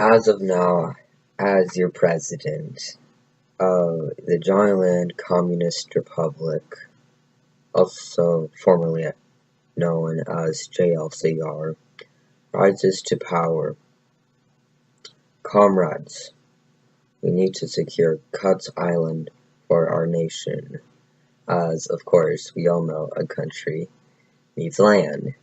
As of now, as your president of the J.L.C.R Communist Republic, also formerly known as J.L.C.R, rises to power. Comrades, we need to secure Cuts Island for our nation, as, of course, we all know a country needs land.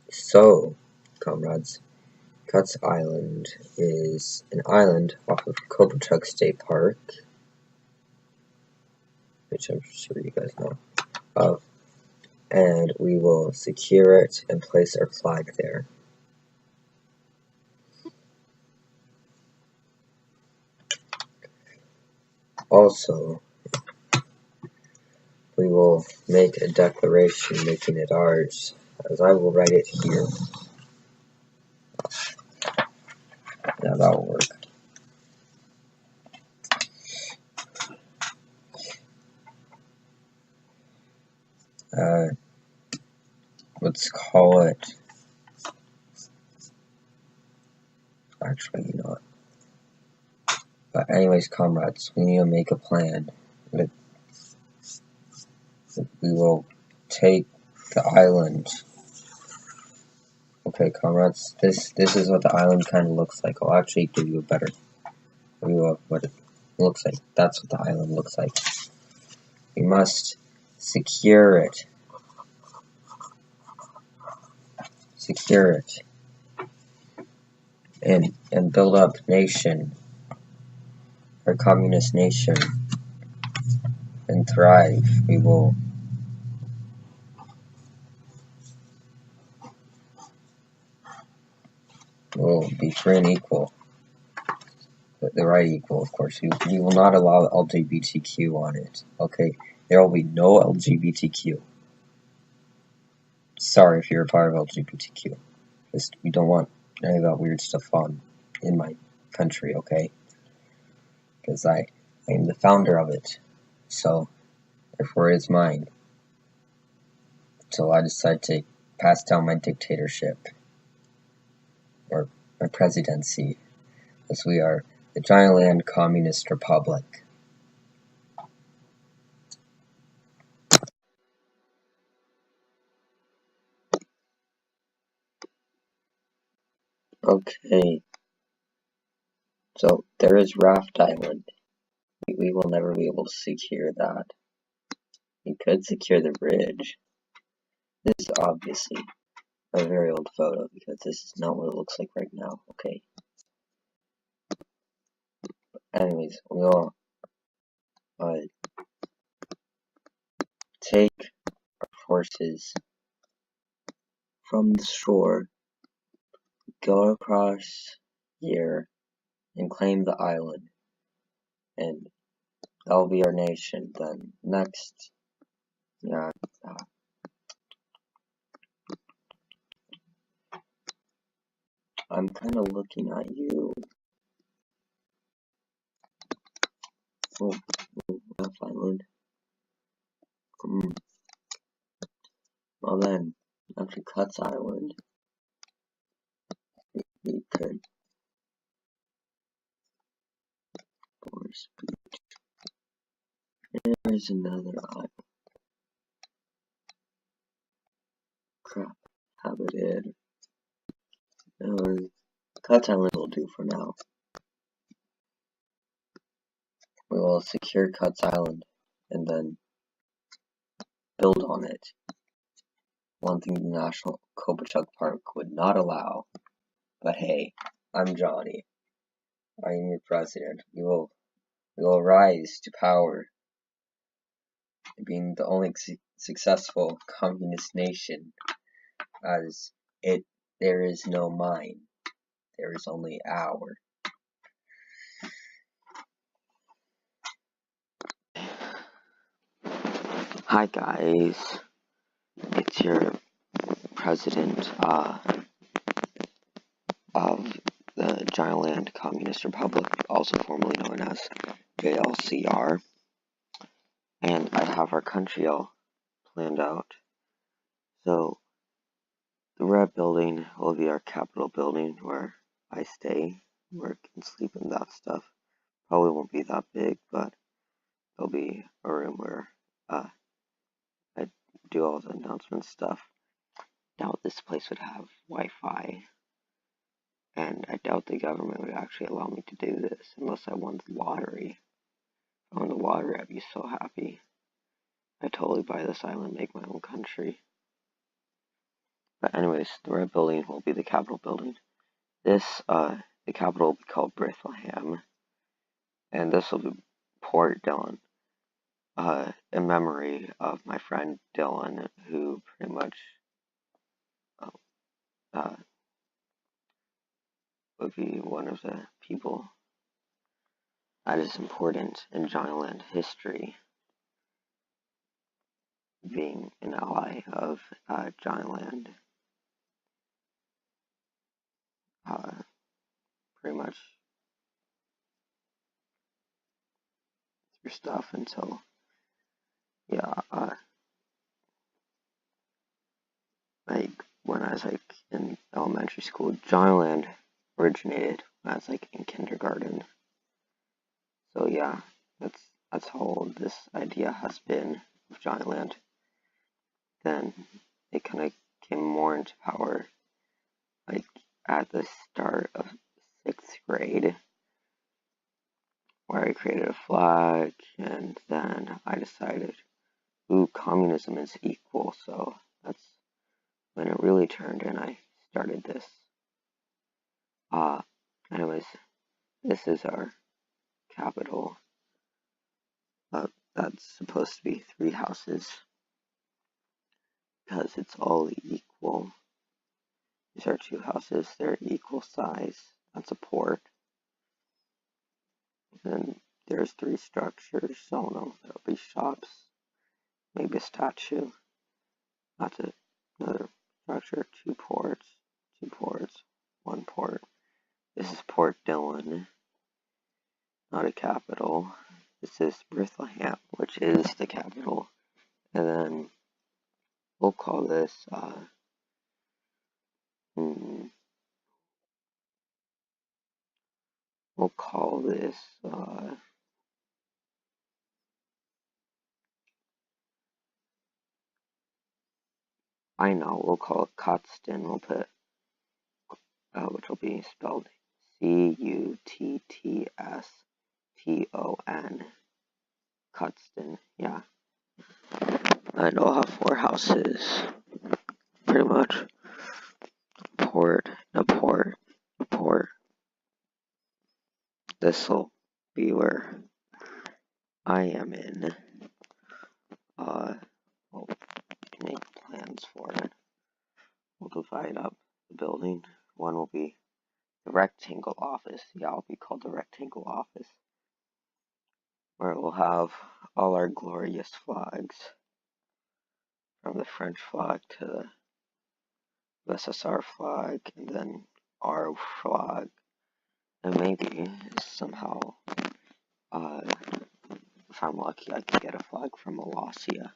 So, comrades, Cuts Island is an island off of Kopachuck State Park, which I'm sure you guys know of, and we will secure it and place our flag there. Also, we will make a declaration making it ours, as I will write it here. Yeah, that will work. Let's call it, actually, you know what. But anyways, comrades, we need to make a plan. We will take the island. Okay, comrades, this is what the island kind of looks like. I'll actually give you a better view of what it looks like. That's what the island looks like. We must secure it. Secure it. And build up nation. Our communist nation. And thrive. We will be free and equal. The right equal, of course. We will not allow LGBTQ on it. Okay? There will be no LGBTQ. Sorry if you're a part of LGBTQ. Just, we don't want any of that weird stuff in my country, okay? Because I am the founder of it. So, therefore it's mine. So I decide to pass down my dictatorship. Or my presidency. As we are the J.L.C.R Communist Republic. Okay. So, there is Raft Island. We will never be able to secure that. We could secure the bridge. This is obviously a very old photo, because this is not what it looks like right now, okay? Anyways, we'll take our forces from the shore, go across here, and claim the island. And that'll be our nation then. Next, yeah, I'm kind of looking at you. Oh, Raft Island. Well then, after Cuts Island, we could Forest Beach. There's another island. Crap, habited. Cuts Island will do for now. We will secure Cuts Island and then build on it. One thing the National Kopachuck Park would not allow. But hey, I'm Johnny. I am your president. We will rise to power, being the only successful communist nation, as there is no mine. There is only our. Hi guys, it's your president of the J.L.C.R Communist Republic, also formerly known as J.L.C.R. And I have our country all planned out. So, The red building will be our Capitol building where I stay, work, and sleep and that stuff. Probably won't be that big, but there'll be a room where I do all the announcement stuff. Doubt this place would have Wi-Fi, and I doubt the government would actually allow me to do this unless I won the lottery. If I won the lottery, I'd be so happy. I'd totally buy this island, make my own country. But anyways, the red building will be the Capitol building. This, the capital will be called Bethlehem, and this will be Port Dillon, in memory of my friend Dylan, who pretty much uh, would be one of the people that is important in Giantland history, being an ally of Giantland. Pretty much through stuff until, yeah, like when I was like in elementary school, Giantland originated when I was like in kindergarten. So yeah, that's how old this idea has been of Giantland. Then it kind of came more into power, like at the start of 6th grade, where I created a flag, and then I decided, ooh, communism is equal, so that's when it really turned, and I started this. Anyways, this is our capital. That's supposed to be 3 houses, because it's all equal. These are 2 houses, they're equal size. That's a port. And then there's 3 structures, so no, there'll be shops, maybe a statue. That's another structure, 2 ports, 1 port. This is Port Dillon, not a capital. This is Bethlehem, which is the capital. And then we'll call this, I know, we'll call it Cotston. We'll put, which will be spelled Cuttston. Cotston, yeah. And I'll have 4 houses, pretty much. A port. This'll be where I am in. We'll make plans for it. We'll divide up the building. One will be the rectangle office. Yeah, it'll be called the rectangle office, where we'll have all our glorious flags, from the French flag to the USSR flag, and then our flag, and maybe somehow, if I'm lucky, I can get a flag from Molossia,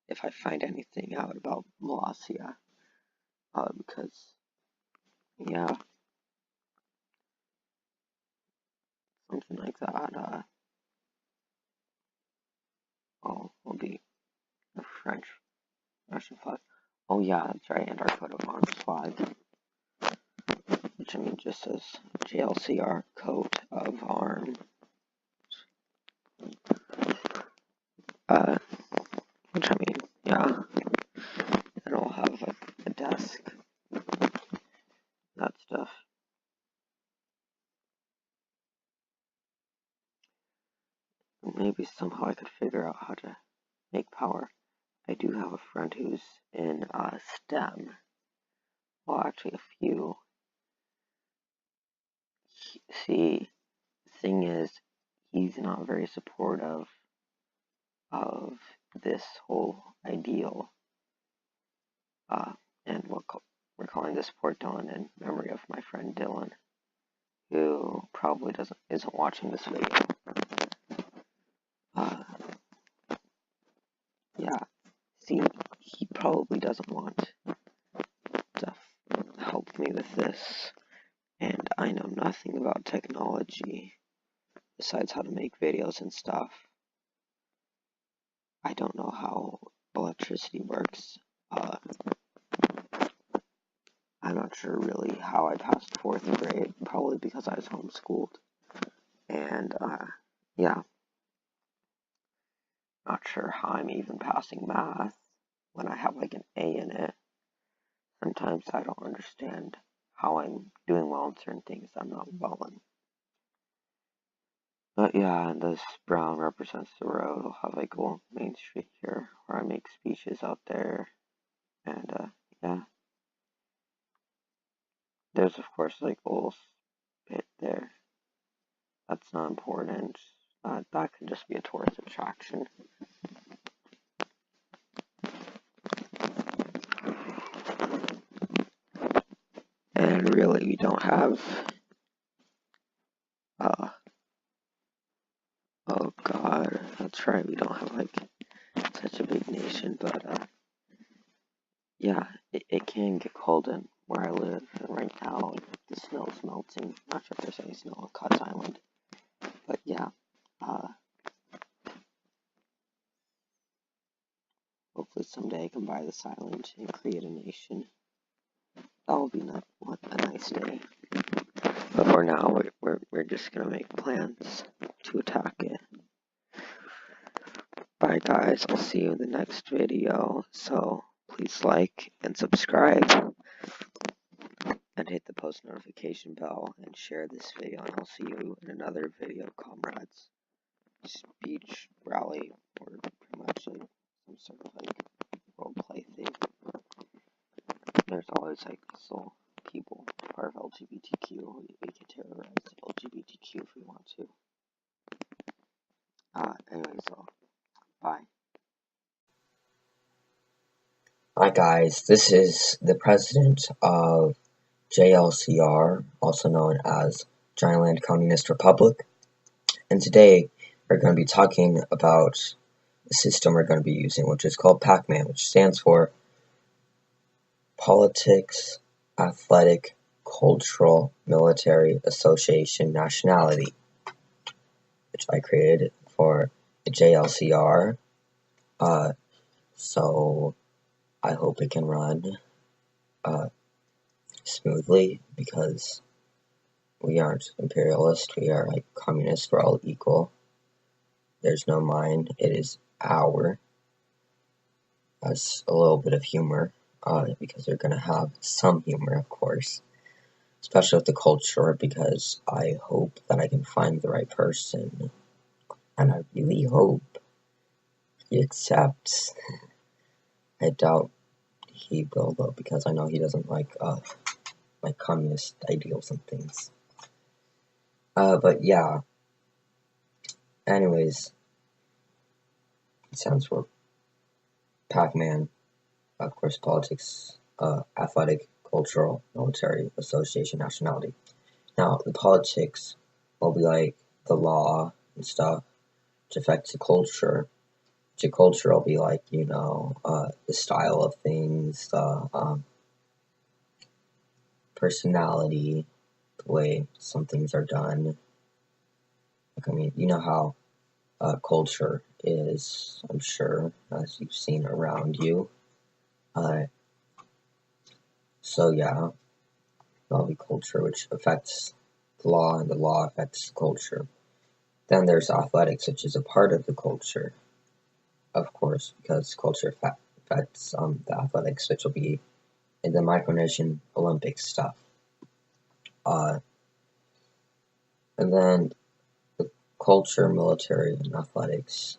if I find anything out about Molossia, because, yeah, something like that, will be a Russian flag. Oh yeah, that's right, and our coat of arms flag, which I mean just says J.L.C.R. coat of arms. Which I mean, yeah, and I'll have a desk, that stuff. Maybe somehow I could figure out how to make power. I do have a friend who's in STEM. Well, actually, a few. See, the thing is, he's not very supportive of this whole ideal. And we're calling this Port Dillon in memory of my friend Dylan, who probably isn't watching this video. Yeah, see, he probably doesn't want anything about technology besides how to make videos and stuff. I don't know how electricity works. I'm not sure really how I passed 4th grade, probably because I was homeschooled. And, yeah, not sure how I'm even passing math when I have like an A in it. Sometimes I don't understand how I'm doing well in certain things I'm not well in. But yeah, and this brown represents the road. I'll have like a little main street here where I make speeches out there. And, yeah. There's of course like a little pit there. That's not important. That can just be a tourist attraction. And really, we don't have, oh god, that's right, we don't have like such a big nation, but, yeah, it can get cold in where I live, and right now, the snow is melting. Not sure if there's any snow on Cutts Island, but yeah, hopefully someday I can buy this island and create a nation. That will be a nice day. But for now, we're just gonna make plans to attack it. Bye guys, I'll see you in the next video, so please like and subscribe, and hit the post notification bell, and share this video, and I'll see you in another video, comrades. Speech, rally, or pretty much like some sort of like role play thing. There's always like this little people, part of LGBTQ, we can terrorize LGBTQ if we want to. Anyway, so, bye. Hi guys, this is the president of J.L.C.R, also known as Giantland Communist Republic, and today we're going to be talking about the system we're going to be using, which is called Pac-Man, which stands for Politics, Athletic, Cultural, Military, Association, Nationality, which I created for the J.L.C.R, so I hope it can run smoothly, because we aren't imperialist, we are like communist, we're all equal. There's no mine, it is our. That's a little bit of humor, because they're gonna have some humor, of course, especially with the culture, because I hope that I can find the right person, and I really hope he accepts. I doubt he will though, because I know he doesn't like communist ideals and things. But yeah. Anyways, it stands for Pac-Man, of course, politics, athletic, cultural, military, association, nationality. Now, the politics will be like the law and stuff, which affects the culture. The culture will be like, the style of things, the personality, the way some things are done. Like, I mean, you know how culture is, I'm sure, as you've seen around you. So yeah, that'll be culture, which affects the law, and the law affects culture. Then there's athletics, which is a part of the culture, of course, because culture affects the athletics, which will be in the Micronesian Olympics stuff. And then the culture, military, and athletics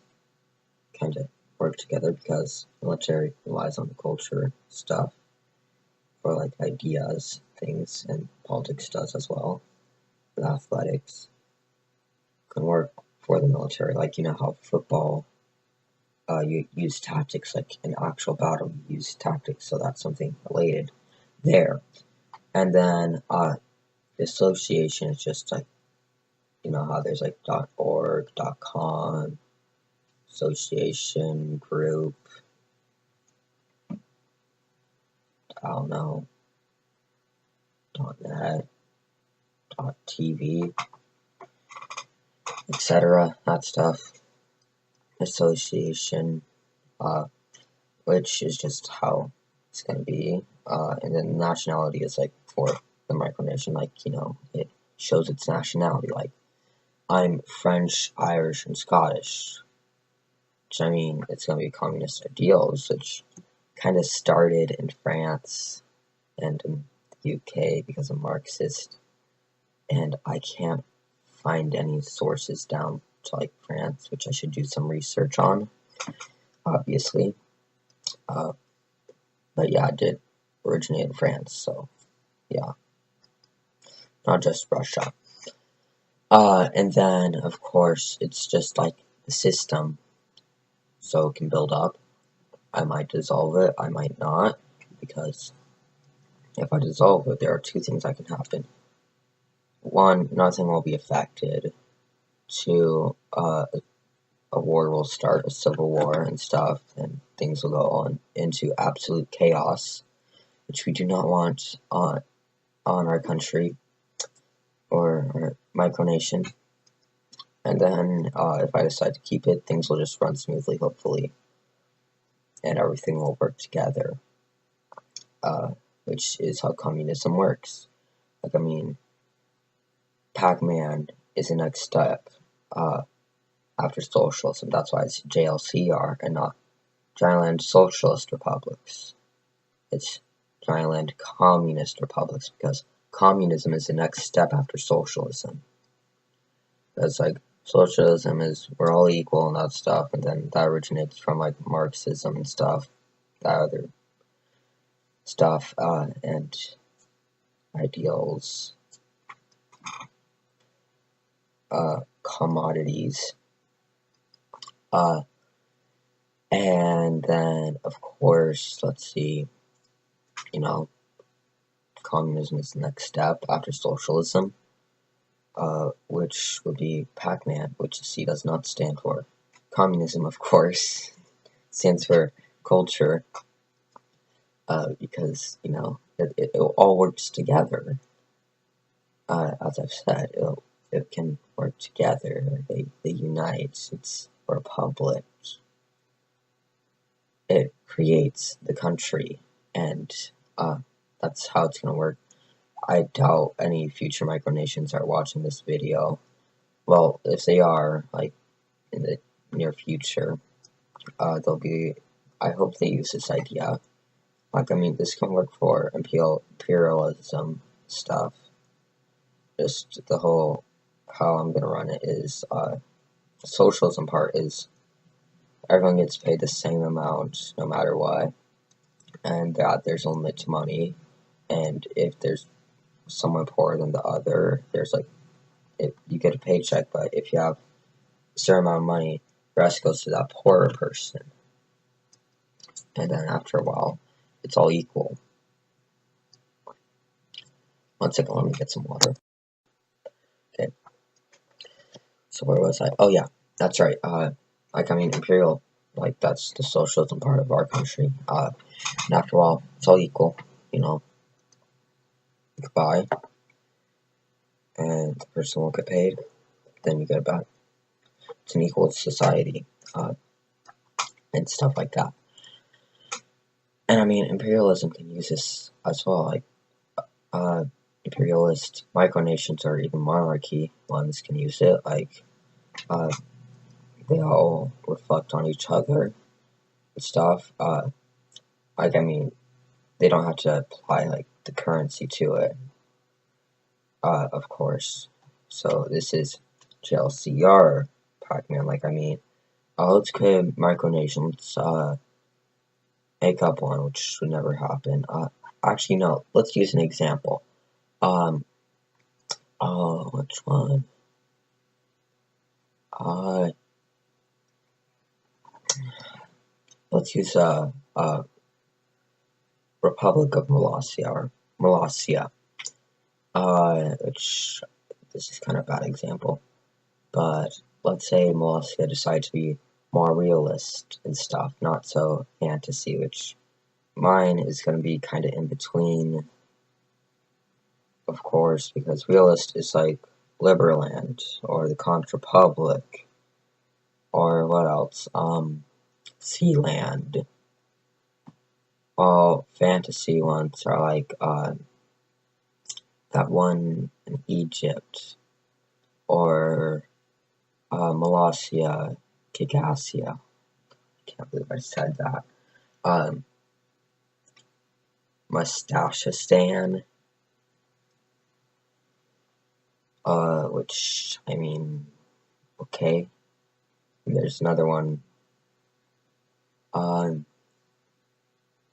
kind of work together, because military relies on the culture stuff for like ideas, things, and politics does as well. The athletics can work for the military, like how football, you use tactics, like in actual battle you use tactics, so that's something related there. And then the association is just like, how there's like .org, .com, association, group, I don't know, .net, TV, etc. That stuff. Association, which is just how it's gonna be. And then nationality is like for the micronation, like, you know, it shows its nationality. Like, I'm French, Irish, and Scottish. Which, I mean, it's gonna be communist ideals, which kind of started in France and in the UK because of Marxist. And I can't find any sources down to like France, which I should do some research on, obviously. But yeah, it did originate in France, so yeah, not just Russia. And then, of course, it's just like a system, so it can build up. I might dissolve it, I might not, because if I dissolve it, there are two things that can happen. One, nothing will be affected. Two, a war will start, a civil war and stuff, and things will go on into absolute chaos, which we do not want on our country or our micronation. And then if I decide to keep it, things will just run smoothly, hopefully, and everything will work together, which is how communism works. Like, I mean, Pac-Man is the next step after socialism. That's why it's J.L.C.R. and not Giantland Socialist Republics. It's Giantland Communist Republics, because communism is the next step after socialism. That's like, socialism is we're all equal and that stuff, and then that originates from like Marxism and stuff, that other stuff, and ideals, commodities, and then of course, let's see, you know, communism is the next step after socialism, which would be Pac-Man, which the C does not stand for. Communism, of course, stands for culture, because, you know, it all works together. As I've said, it can work together. They unite. It's a republic. It creates the country, and that's how it's going to work. I doubt any future micronations are watching this video. Well, if they are, like, in the near future, they'll be, I hope they use this idea. Like, I mean, this can work for imperialism stuff. Just the whole, how I'm gonna run it is, the socialism part is, everyone gets paid the same amount, no matter what, and that there's a limit to money, and if there's someone poorer than the other, there's like, you get a paycheck, but if you have a certain amount of money, the rest goes to that poorer person. And then after a while, it's all equal. One second, let me get some water. Okay. So where was I? Oh yeah, that's right. Like, I mean, imperial, like, that's the socialism part of our country. And after a while, it's all equal, you know. Goodbye. And the person won't get paid, then you get it back. It's an equal society, and stuff like that. And I mean, imperialism can use this as well, like, imperialist micronations or even monarchy ones can use it, like, they all reflect on each other and stuff, like, I mean, they don't have to apply, like, the currency to it, of course. So this is J.L.C.R. Pac-Man. Like, I mean, let's create micronation. Let's make up one, which would never happen. Actually, no. Let's use an example. Oh, which one? Let's use Republic of Molossia, which, this is kind of a bad example, but let's say Molossia decide to be more realist and stuff, not so fantasy, which mine is going to be kind of in between of course, because realist is like Liberland, or the Contrapublic, or what else, Sealand. All fantasy ones are like, that one in Egypt, or, Molossia, Gigassia. Can't believe I said that. Mustachistan, which, I mean, okay. And there's another one,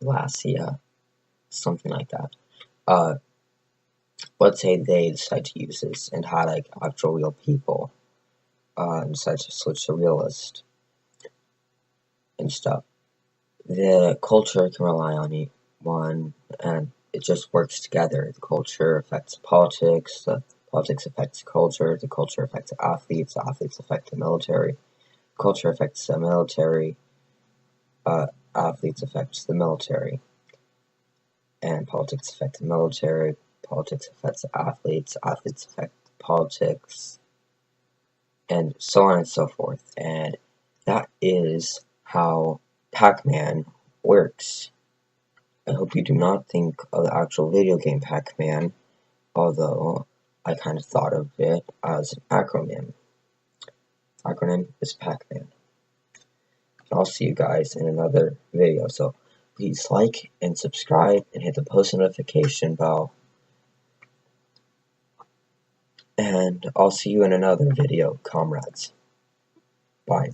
Lassia, something like that. Let's say they decide to use this and had like actual real people, and decide to switch to realist and stuff. The culture can rely on one, and it just works together. The culture affects politics, the politics affects the culture affects the athletes affect the military, culture affects the military, athletes affects the military, and politics affect the military, politics affects the athletes affect politics, and so on and so forth. And that is how Pac-Man works. I hope you do not think of the actual video game Pac-Man, although I kind of thought of it as an acronym. Acronym is Pac-Man. I'll see you guys in another video, so please like and subscribe and hit the post notification bell. And I'll see you in another video, comrades. Bye.